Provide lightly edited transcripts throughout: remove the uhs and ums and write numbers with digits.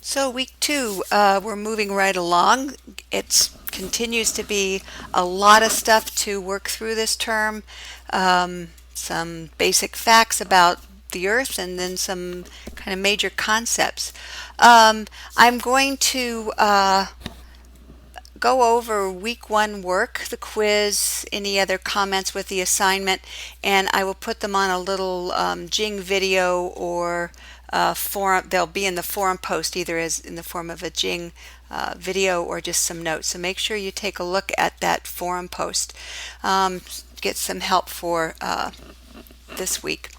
So week two, we're moving right along. It continues to be a lot of stuff to work through this term. Some basic facts about the Earth and then some kind of major concepts. I'm going to go over week one work, the quiz, any other comments with the assignment, and I will put them on a little Jing video or forum. They'll be in the forum post either as in the form of a Jing video or just some notes. So make sure you take a look at that forum post. Get some help for this week.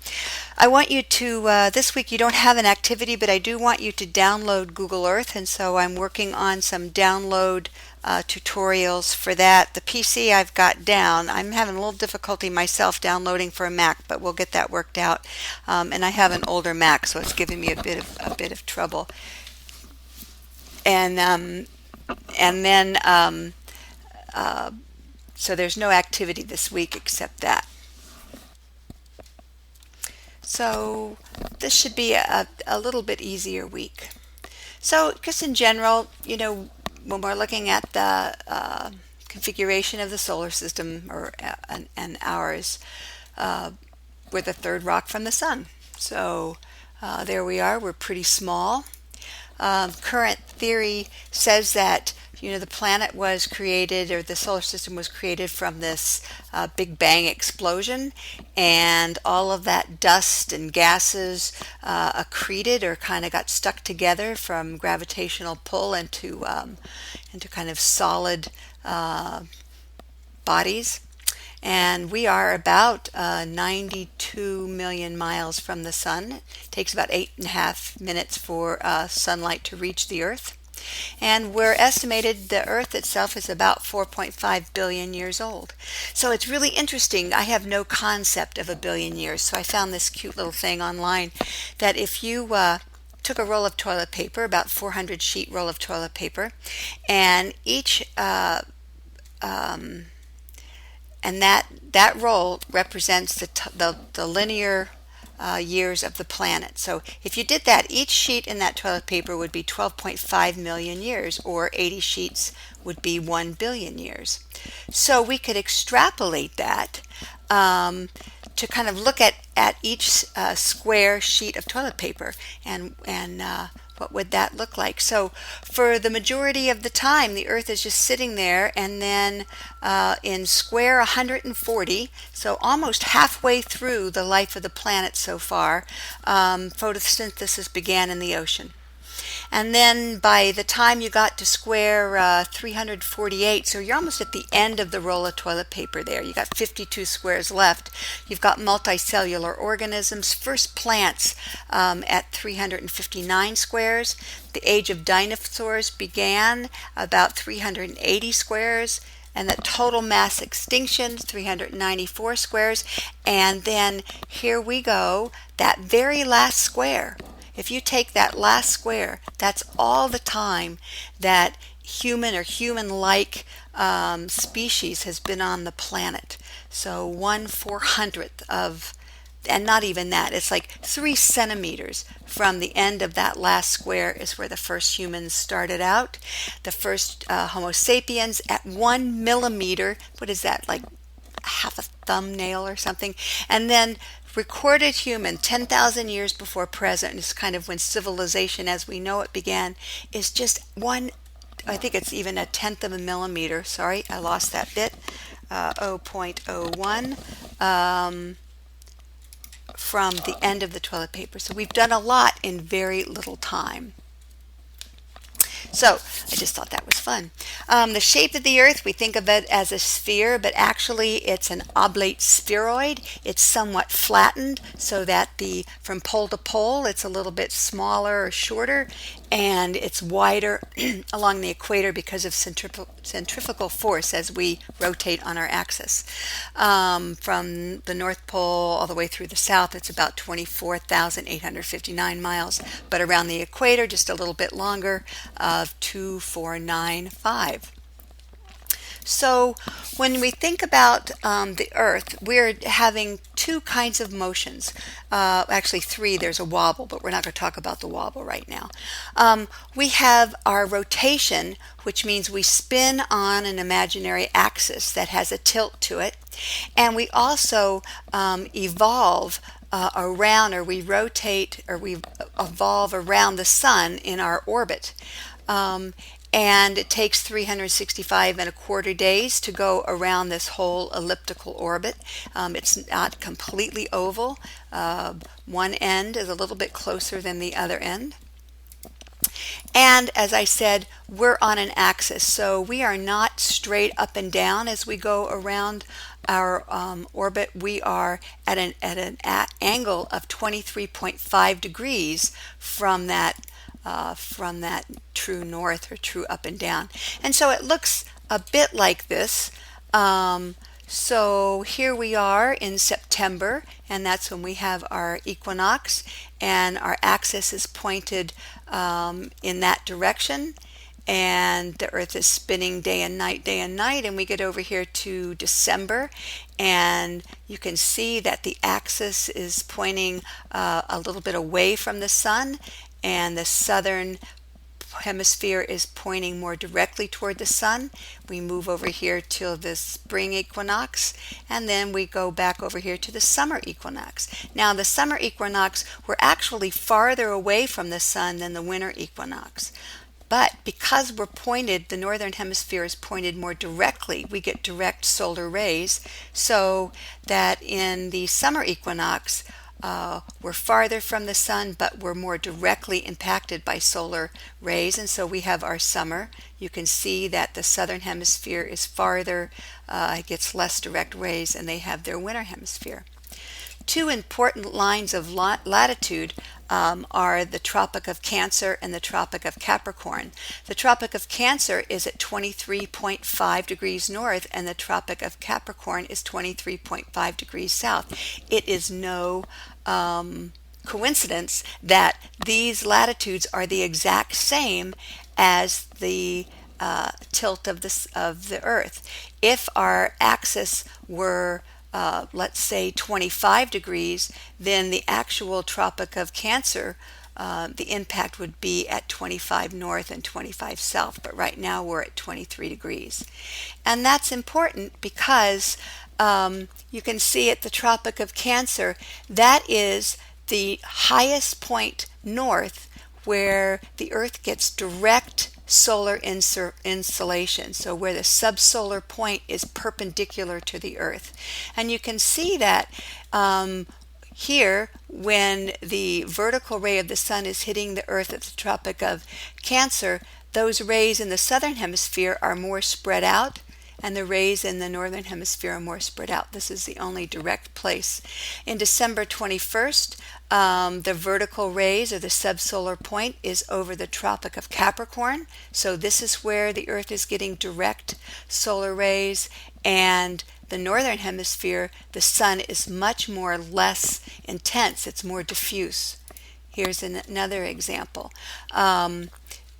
I want you to, this week you don't have an activity, but I do want you to download Google Earth, and so I'm working on some download tutorials for that. The PC I've got down. I'm having a little difficulty myself downloading for a Mac, but we'll get that worked out. And I have an older Mac, so it's giving me a bit of trouble. And then so there's no activity this week except that. So this should be a little bit easier week. So just in general, when we're looking at the configuration of the solar system and ours, we're the third rock from the sun. So there we are. We're pretty small. Current theory says that the planet was created, or the solar system was created from this Big Bang explosion, and all of that dust and gases accreted or kind of got stuck together from gravitational pull into kind of solid bodies. And we are about 92 million miles from the sun. It takes about 8.5 minutes for sunlight to reach the Earth. And we're estimated the Earth itself is about 4.5 billion years old. So it's really interesting. I have no concept of a billion years, so I found this cute little thing online that if you took a roll of toilet paper, about 400 sheet roll of toilet paper, and each and that roll represents the linear years of the planet. So if you did that, each sheet in that toilet paper would be 12.5 million years, or 80 sheets would be 1 billion years. So we could extrapolate that to kind of look at each square sheet of toilet paper and what would that look like? So for the majority of the time, the Earth is just sitting there, and then in square 140, so almost halfway through the life of the planet so far, photosynthesis began in the ocean. And then by the time you got to square 348, so you're almost at the end of the roll of toilet paper there. You got 52 squares left. You've got multicellular organisms, first plants at 359 squares. The age of dinosaurs began about 380 squares. And the total mass extinction, 394 squares. And then here we go, that very last square. If you take that last square, that's all the time that human or human-like species has been on the planet. So 1/400th of, and not even that, it's like 3 centimeters from the end of that last square is where the first humans started out. The first Homo sapiens at 1 millimeter, what is that, like half a thumbnail or something? And then recorded human 10,000 years before present is kind of when civilization as we know it began, is just one, I think it's even a tenth of a millimeter. Sorry, I lost that bit. 0.01 from the end of the toilet paper. So we've done a lot in very little time. So I just thought that was fun. The shape of the Earth, we think of it as a sphere, but actually it's an oblate spheroid. It's somewhat flattened so that from pole to pole it's a little bit smaller or shorter, and it's wider along the equator because of centrifugal force as we rotate on our axis. From the North Pole all the way through the south, it's about 24,859 miles, but around the equator just a little bit longer, of 2495. So when we think about the Earth, we're having two kinds of motions. Actually, three. There's a wobble, but we're not going to talk about the wobble right now. We have our rotation, which means we spin on an imaginary axis that has a tilt to it. And we also evolve around, or we rotate, or we evolve around the sun in our orbit. And it takes 365 and a quarter days to go around this whole elliptical orbit. It's not completely oval. One end is a little bit closer than the other end. And as I said, we're on an axis, so we are not straight up and down as we go around our orbit. We are at an angle of 23.5 degrees from that true north or true up and down. And so it looks a bit like this. So here we are in September, and that's when we have our equinox, and our axis is pointed in that direction, and the Earth is spinning day and night, and we get over here to December, and you can see that the axis is pointing a little bit away from the sun, and the southern hemisphere is pointing more directly toward the sun. We move over here till the spring equinox, and then we go back over here to the summer equinox. Now the summer equinox, we're actually farther away from the sun than the winter equinox. But because we're pointed, the northern hemisphere is pointed more directly, we get direct solar rays, so that in the summer equinox, we're farther from the sun, but we're more directly impacted by solar rays, and so we have our summer. You can see that the southern hemisphere is farther, gets less direct rays, and they have their winter hemisphere. Two important lines of latitude are the Tropic of Cancer and the Tropic of Capricorn. The Tropic of Cancer is at 23.5 degrees north, and the Tropic of Capricorn is 23.5 degrees south. It is no coincidence that these latitudes are the exact same as the tilt of the Earth. If our axis were let's say 25 degrees, then the actual Tropic of Cancer, the impact would be at 25 north and 25 south, but right now we're at 23 degrees. And that's important because you can see at the Tropic of Cancer, that is the highest point north where the Earth gets direct solar insolation, so where the subsolar point is perpendicular to the Earth. And you can see that here, when the vertical ray of the sun is hitting the Earth at the Tropic of Cancer, those rays in the southern hemisphere are more spread out, and the rays in the northern hemisphere are more spread out. This is the only direct place. In December 21st, the vertical rays, or the subsolar point, is over the Tropic of Capricorn. So this is where the Earth is getting direct solar rays, and the northern hemisphere, the sun is much more less intense. It's more diffuse. Here's another example.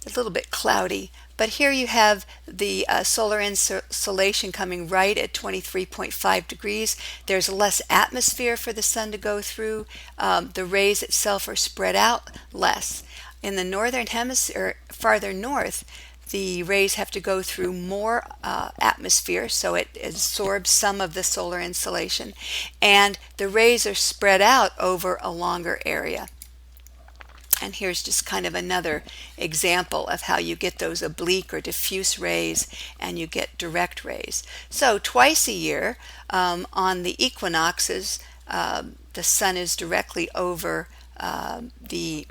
A little bit cloudy, but here you have the solar insolation coming right at 23.5 degrees. There's less atmosphere for the sun to go through. The rays itself are spread out less. In the northern hemisphere, farther north, the rays have to go through more atmosphere, so it absorbs some of the solar insolation, and the rays are spread out over a longer area. And here's just kind of another example of how you get those oblique or diffuse rays and you get direct rays. So twice a year on the equinoxes, the sun is directly over the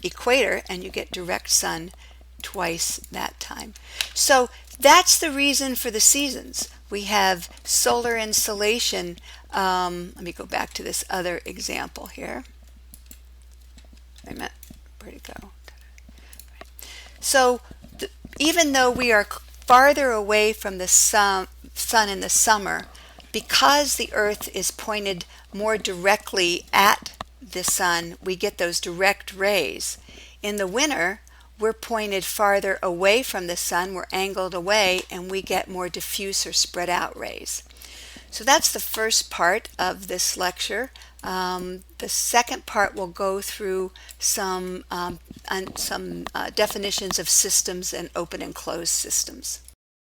equator, and you get direct sun twice that time. So that's the reason for the seasons. We have solar insolation. Let me go back to this other example here. Wait a minute. Where'd it go? So even though we are farther away from the sun in the summer, because the Earth is pointed more directly at the sun, we get those direct rays. In the winter, we're pointed farther away from the sun, we're angled away, and we get more diffuse or spread out rays. So that's the first part of this lecture. The second part will go through some definitions of systems and open and closed systems.